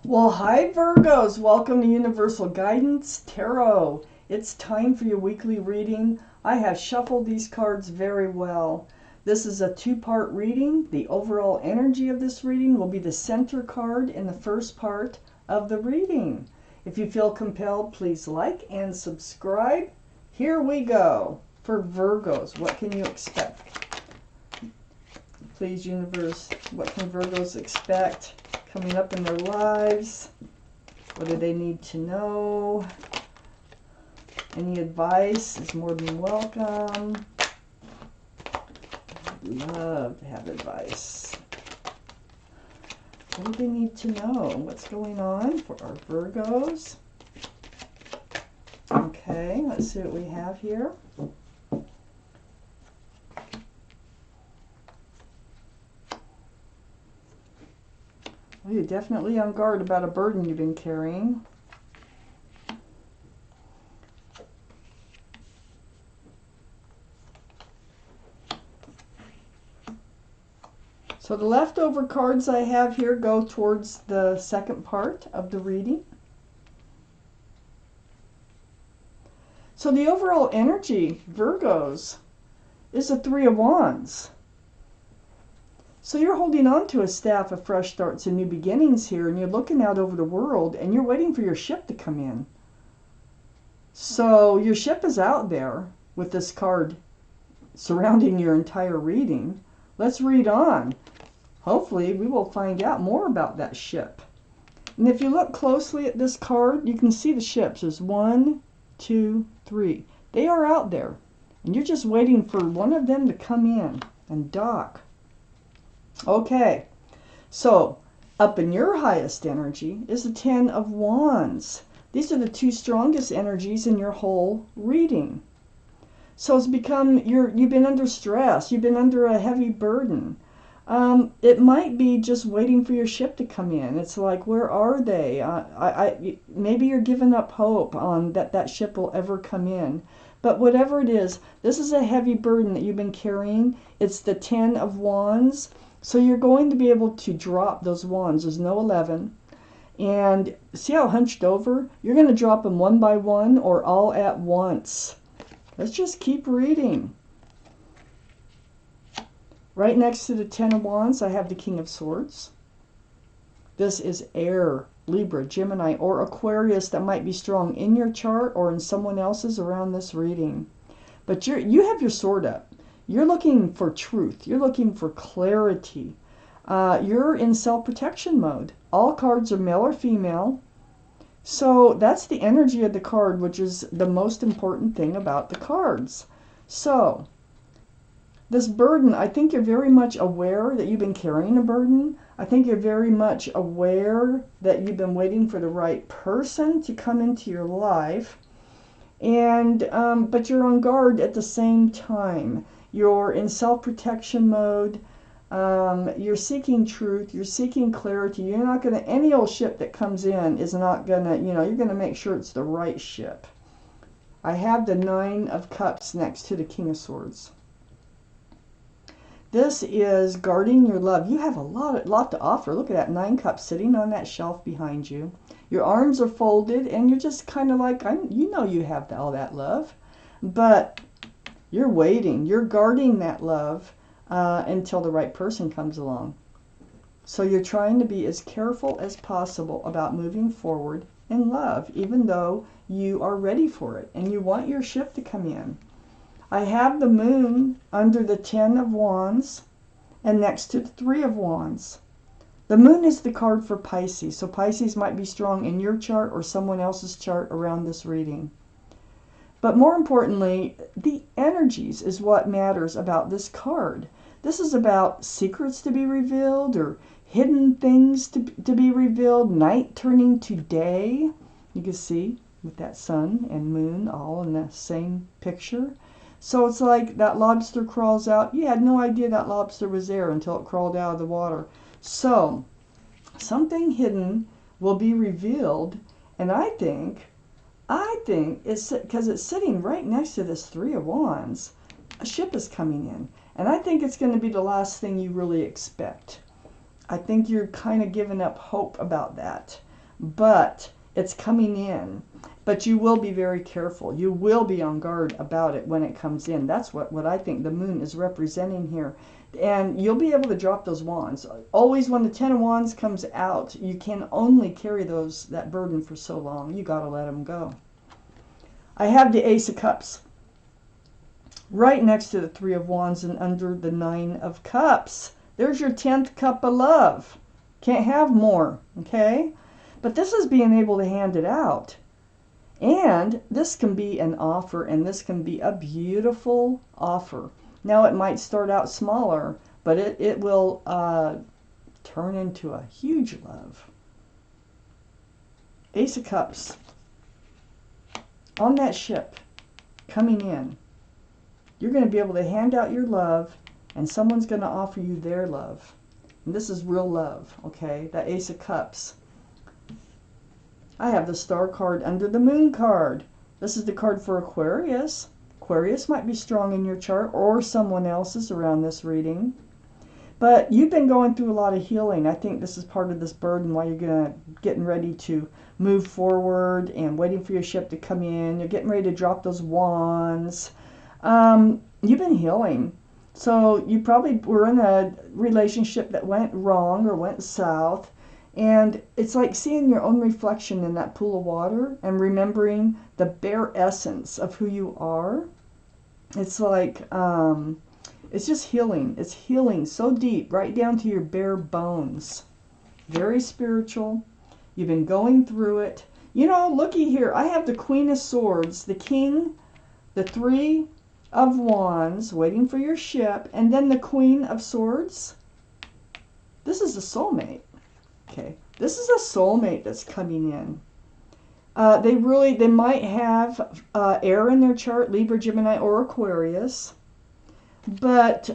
Well, hi Virgos, welcome to Universal Guidance Tarot. It's time for your weekly reading. I have shuffled these cards very well. This is a two-part reading. The overall energy of this reading will be the center card in the first part of the reading. If you feel compelled, please like and subscribe. Here we go. For Virgos, what can you expect? Please, universe, what can Virgos expect coming up in their lives? What do they need to know? Any advice is more than welcome. Love to have advice. What do they need to know? What's going on for our Virgos? Okay, let's see what we have here. Well, you're definitely on guard about a burden you've been carrying. So the leftover cards I have here go towards the second part of the reading. So the overall energy, Virgos, is the Three of Wands. So you're holding on to a staff of fresh starts and new beginnings here, and you're looking out over the world, and you're waiting for your ship to come in. So your ship is out there with this card surrounding your entire reading. Let's read on. Hopefully we will find out more about that ship. And if you look closely at this card, you can see the ships. There's 1, 2, 3. They are out there, and you're just waiting for one of them to come in and dock. Okay, so up in your highest energy is the Ten of Wands. These are the two strongest energies in your whole reading. So it's become, you've been under stress, you've been under a heavy burden. It might be just waiting for your ship to come in. It's like, where are they? Maybe you're giving up hope on that ship will ever come in. But whatever it is, this is a heavy burden that you've been carrying. It's the Ten of Wands. So you're going to be able to drop those wands. There's no 11. And see how hunched over? You're going to drop them one by one or all at once. Let's just keep reading. Right next to the Ten of Wands, I have the King of Swords. This is air, Libra, Gemini, or Aquarius that might be strong in your chart or in someone else's around this reading. But you have your sword up. You're looking for truth. You're looking for clarity. You're in self-protection mode. All cards are male or female. So that's the energy of the card, which is the most important thing about the cards. So this burden, I think you're very much aware that you've been carrying a burden. I think you're very much aware that you've been waiting for the right person to come into your life. And but you're on guard at the same time. You're in self-protection mode. You're seeking truth. You're seeking clarity. You're not going to, any old ship that comes in is not going to, you're going to make sure it's the right ship. I have the Nine of Cups next to the King of Swords. This is guarding your love. You have a lot to offer. Look at that 9 cups sitting on that shelf behind you. Your arms are folded, and you're just kind of like, you have all that love. But you're waiting. You're guarding that love until the right person comes along. So you're trying to be as careful as possible about moving forward in love, even though you are ready for it and you want your ship to come in. I have the Moon under the Ten of Wands and next to the Three of Wands. The Moon is the card for Pisces, so Pisces might be strong in your chart or someone else's chart around this reading. But more importantly, the energies is what matters about this card. This is about secrets to be revealed or hidden things to be revealed, night turning to day. You can see with that sun and moon all in the same picture. So it's like that lobster crawls out. You had no idea that lobster was there until it crawled out of the water. So something hidden will be revealed, and I think it's because it's sitting right next to this Three of Wands. A ship is coming in, and I think it's going to be the last thing you really expect. I think you're kind of giving up hope about that. But it's coming in. But you will be very careful. You will be on guard about it when it comes in. That's what I think the moon is representing here. And you'll be able to drop those wands. Always when the Ten of Wands comes out, you can only carry that burden for so long. You got to let them go. I have the Ace of Cups right next to the Three of Wands and under the Nine of Cups. There's your 10th cup of love. Can't have more, okay? But this is being able to hand it out. And this can be an offer, and this can be a beautiful offer. Now, it might start out smaller, but it will turn into a huge love. Ace of Cups. On that ship, coming in, you're going to be able to hand out your love, and someone's going to offer you their love. And this is real love, okay? That Ace of Cups. I have the Star card under the Moon card. This is the card for Aquarius. Aquarius might be strong in your chart, or someone else's around this reading. But you've been going through a lot of healing. I think this is part of this burden while you're getting ready to move forward and waiting for your ship to come in. You're getting ready to drop those wands. You've been healing. So you probably were in a relationship that went wrong or went south. And it's like seeing your own reflection in that pool of water and remembering the bare essence of who you are. It's like, it's just healing. It's healing so deep, right down to your bare bones. Very spiritual. You've been going through it. You know, looky here. I have the Queen of Swords, the King, the Three of Wands, waiting for your ship, and then the Queen of Swords. This is a soulmate. Okay, this is a soulmate that's coming in. They might have air in their chart, Libra, Gemini, or Aquarius. But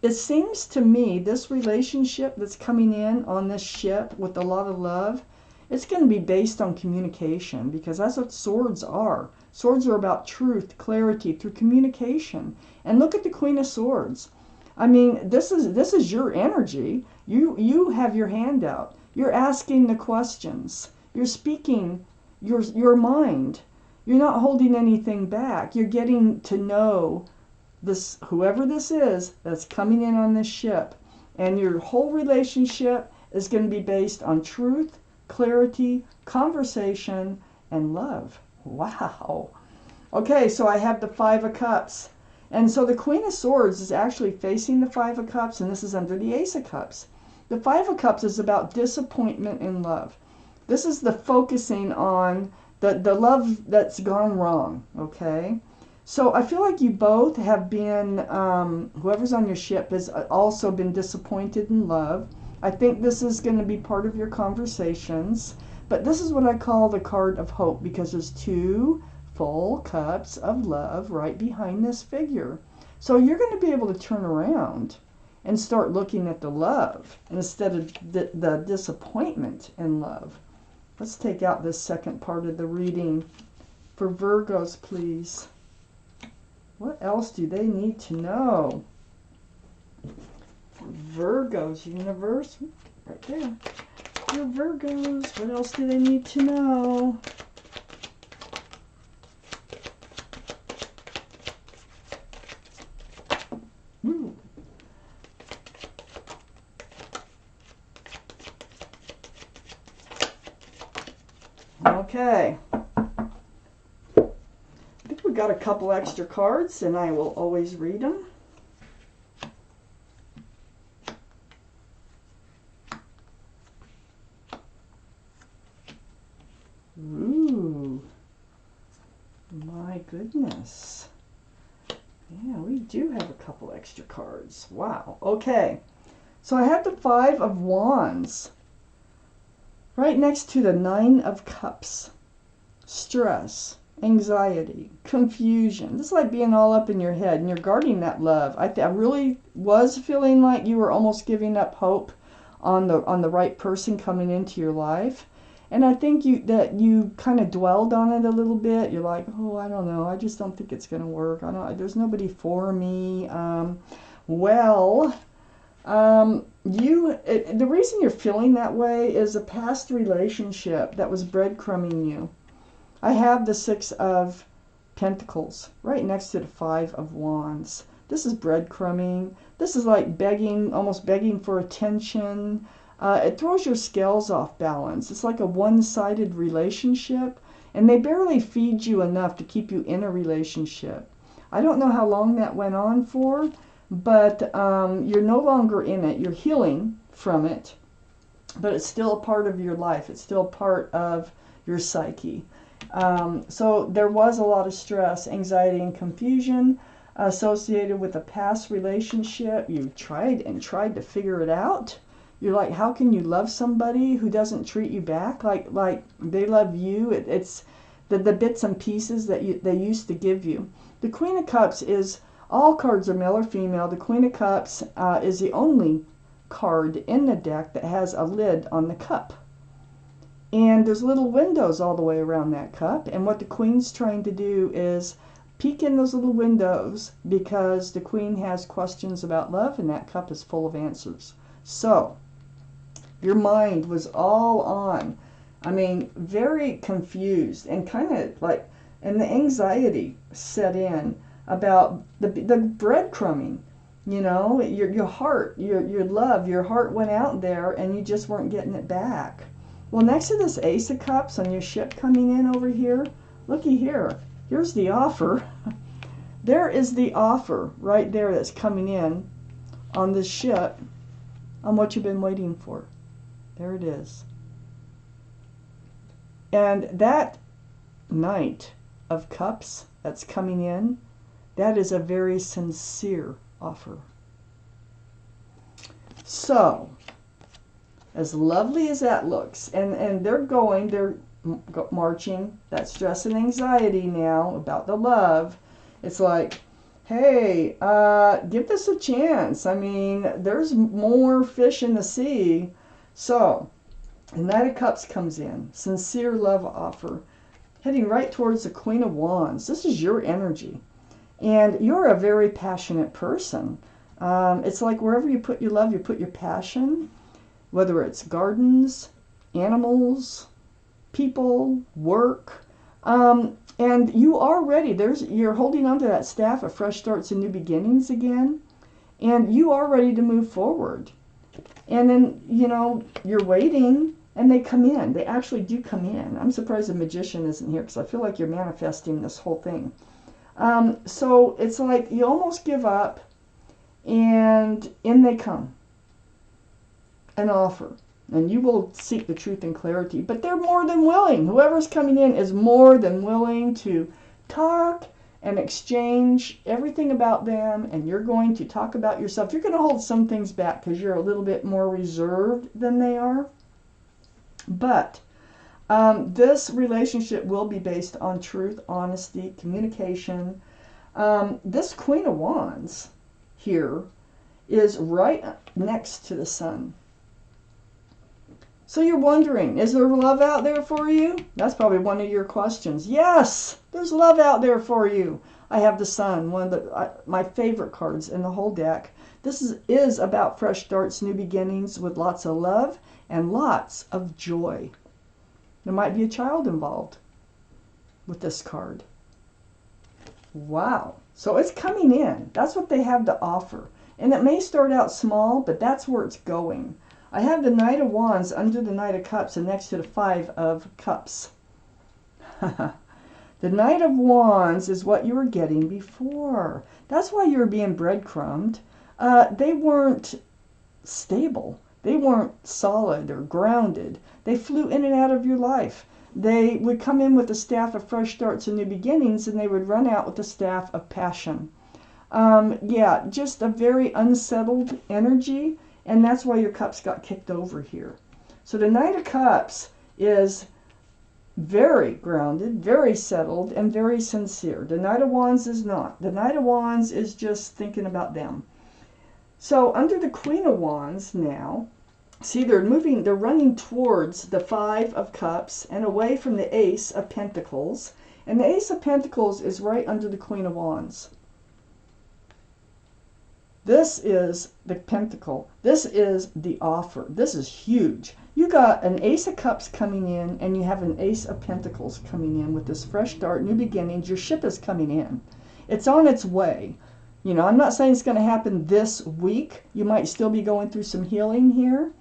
it seems to me this relationship that's coming in on this ship with a lot of love, it's going to be based on communication, because that's what swords are. Swords are about truth, clarity, through communication. And look at the Queen of Swords. I mean, this is your energy. You have your hand out. You're asking the questions. You're speaking your mind. You're not holding anything back. You're getting to know this, whoever this is that's coming in on this ship. And your whole relationship is going to be based on truth, clarity, conversation, and love. Wow. Okay, so I have the Five of Cups. And so the Queen of Swords is actually facing the Five of Cups, and this is under the Ace of Cups. The Five of Cups is about disappointment in love. This is the focusing on the love that's gone wrong, okay? So I feel like you both have been, whoever's on your ship has also been disappointed in love. I think this is going to be part of your conversations. But this is what I call the card of hope, because there's two full cups of love right behind this figure. So you're going to be able to turn around and start looking at the love instead of the disappointment in love. Let's take out this second part of the reading. For Virgos, please. What else do they need to know? For Virgos, universe, right there. For Virgos, what else do they need to know? Ooh. Okay. I think we got a couple extra cards, and I will always read them. Ooh, my goodness. Yeah, we do have a couple extra cards. Wow. Okay. So I have the Five of Wands right next to the Nine of Cups. Stress, anxiety, confusion. This is like being all up in your head, and you're guarding that love. I really was feeling like you were almost giving up hope on the right person coming into your life. And I think you kind of dwelled on it a little bit. You're like, oh, I don't know. I just don't think it's going to work. There's nobody for me. the reason you're feeling that way is a past relationship that was breadcrumbing you. I have the Six of Pentacles right next to the Five of Wands. This is breadcrumbing. This is like begging, almost begging for attention. It throws your scales off balance. It's like a one-sided relationship, and they barely feed you enough to keep you in a relationship. I don't know how long that went on for, but you're no longer in it. You're healing from it, but it's still a part of your life. It's still part of your psyche. So there was a lot of stress, anxiety, and confusion associated with a past relationship. You tried and tried to figure it out. You're like, how can you love somebody who doesn't treat you back like they love you? It's the bits and pieces that they used to give you. The Queen of Cups is, all cards are male or female. The Queen of Cups is the only card in the deck that has a lid on the cup. And there's little windows all the way around that cup. And what the Queen's trying to do is peek in those little windows, because the Queen has questions about love, and that cup is full of answers. So your mind was all on, I mean, very confused and kind of like, and the anxiety set in about the breadcrumbing. You know, your heart, your love, your heart went out there and you just weren't getting it back. Well, next to this Ace of Cups on your ship coming in over here, looky here. Here's the offer. There is the offer right there that's coming in on this ship on what you've been waiting for. There it is. And that Knight of Cups that's coming in, that is a very sincere offer. So, as lovely as that looks, and they're marching that stress and anxiety now about the love. It's like, hey, give this a chance. I mean, there's more fish in the sea. So, the Knight of Cups comes in, sincere love offer, heading right towards the Queen of Wands. This is your energy, and you're a very passionate person. It's like wherever you put your love, you put your passion. Whether it's gardens, animals, people, work, and you are ready. You're holding on to that staff of fresh starts and new beginnings again, and you are ready to move forward. And then, you know, you're waiting, and they come in. They actually do come in. I'm surprised the Magician isn't here, because I feel like you're manifesting this whole thing. So it's like you almost give up, and in they come. An offer, and you will seek the truth and clarity, but they're more than willing. Whoever's coming in is more than willing to talk and exchange everything about them, and you're going to talk about yourself. You're going to hold some things back because you're a little bit more reserved than they are, but this relationship will be based on truth, honesty, communication. This Queen of Wands here is right next to the Sun. So you're wondering, is there love out there for you? That's probably one of your questions. Yes, there's love out there for you. I have the Sun, one of my favorite cards in the whole deck. This is about fresh starts, new beginnings with lots of love and lots of joy. There might be a child involved with this card. Wow. So it's coming in. That's what they have to offer. And it may start out small, but that's where it's going. I have the Knight of Wands under the Knight of Cups and next to the Five of Cups. The Knight of Wands is what you were getting before. That's why you were being breadcrumbed. They weren't stable. They weren't solid or grounded. They flew in and out of your life. They would come in with the staff of fresh starts and new beginnings, and they would run out with the staff of passion. Yeah, just a very unsettled energy. And that's why your cups got kicked over here. So the Knight of Cups is very grounded, very settled, and very sincere. The Knight of Wands is not. The Knight of Wands is just thinking about them. So under the Queen of Wands now, see, they're running towards the Five of Cups and away from the Ace of Pentacles. And the Ace of Pentacles is right under the Queen of Wands. This is the pentacle. This is the offer. This is huge. You got an ace of cups coming in, and you have an ace of pentacles coming in with this fresh start, new beginnings. Your ship is coming in. It's on its way. You know, I'm not saying it's going to happen this week. You might still be going through some healing here.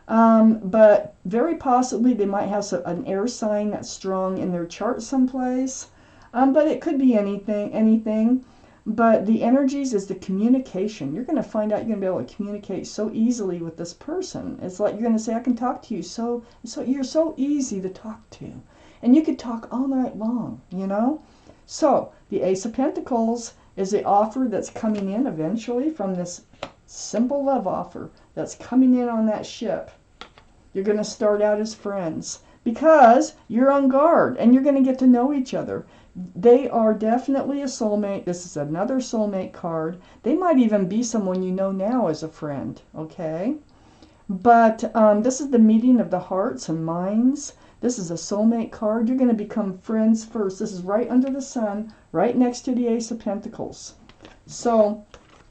But very possibly they might have an air sign that's strong in their chart someplace. But it could be anything. But the energies is the communication. You're going to find out you're going to be able to communicate so easily with this person. It's like you're going to say, I can talk to you so you're so easy to talk to. And you could talk all night long, you know? So the Ace of Pentacles is the offer that's coming in eventually from this simple love offer that's coming in on that ship. You're going to start out as friends because you're on guard and you're going to get to know each other. They are definitely a soulmate. This is another soulmate card. They might even be someone you know now as a friend, okay? But this is the meeting of the hearts and minds. This is a soulmate card. You're going to become friends first. This is right under the sun, right next to the Ace of Pentacles. So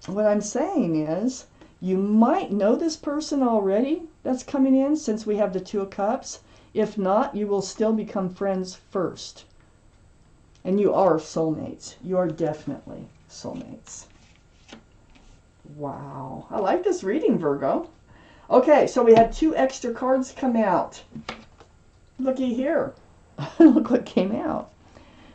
what I'm saying is you might know this person already that's coming in since we have the Two of Cups. If not, you will still become friends first. And you are soulmates. You are definitely soulmates. Wow. I like this reading, Virgo. Okay, so we had 2 extra cards come out. Looky here. Look what came out.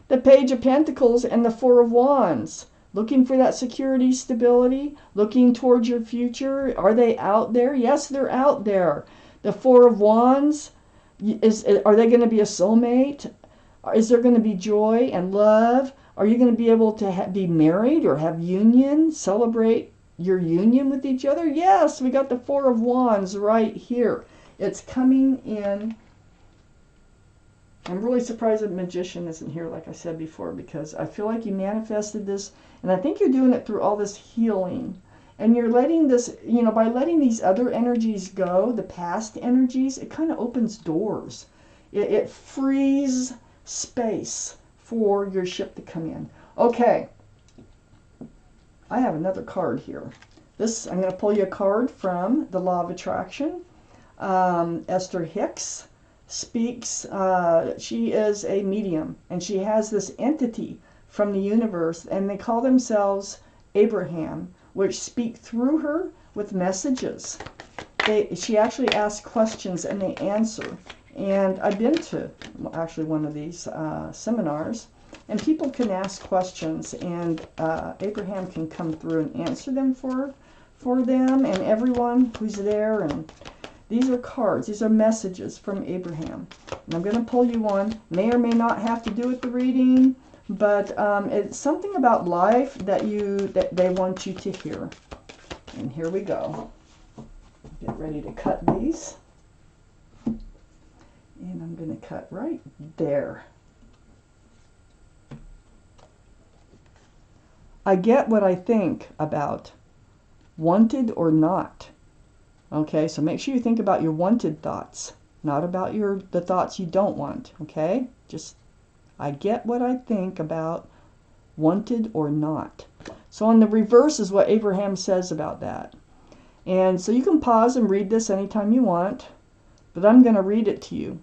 The Page of Pentacles and the Four of Wands. Looking for that security, stability, looking towards your future. Are they out there? Yes, they're out there. The Four of Wands, are they going to be a soulmate? Is there going to be joy and love? Are you going to be able to be married or have union, celebrate your union with each other? Yes, we got the Four of Wands right here. It's coming in. I'm really surprised the Magician isn't here, like I said before, because I feel like you manifested this, and I think you're doing it through all this healing. And you're letting this, you know, by letting these other energies go, the past energies, it kind of opens doors. It frees space for your ship to come in. Okay, I have another card here. I'm going to pull you a card from the Law of Attraction. Esther Hicks speaks. She is a medium, and she has this entity from the universe, and they call themselves Abraham, which speak through her with messages. She actually asks questions and they answer. And I've been to actually one of these seminars, and people can ask questions, and Abraham can come through and answer them for them and everyone who's there. And these are cards. These are messages from Abraham. And I'm going to pull you one. May or may not have to do with the reading, but it's something about life that they want you to hear. And here we go. Get ready to cut these. And I'm going to cut right there. I get what I think about wanted or not. Okay, so make sure you think about your wanted thoughts, not about the thoughts you don't want. Okay, just I get what I think about wanted or not. So on the reverse is what Abraham says about that. And so you can pause and read this anytime you want, but I'm going to read it to you.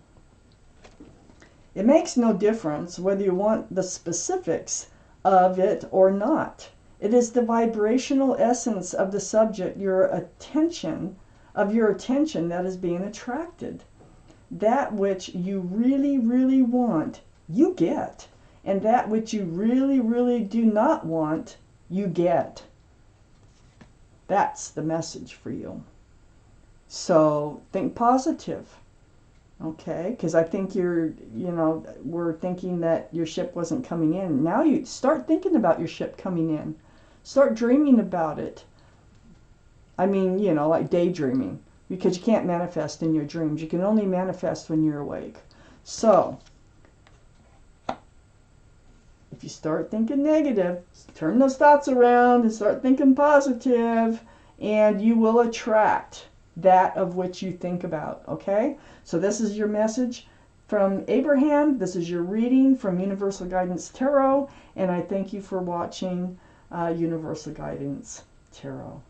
It makes no difference whether you want the specifics of it or not. It is the vibrational essence of the subject, your attention that is being attracted. That which you really, really want, you get. And that which you really, really do not want, you get. That's the message for you. So think positive. Okay, because I think we're thinking that your ship wasn't coming in. Now you start thinking about your ship coming in. Start dreaming about it. I mean, like daydreaming, because you can't manifest in your dreams. You can only manifest when you're awake. So, if you start thinking negative, turn those thoughts around and start thinking positive, and you will attract that of which you think about, okay? So this is your message from Abraham. This is your reading from Universal Guidance Tarot, and I thank you for watching Universal Guidance. Tarot.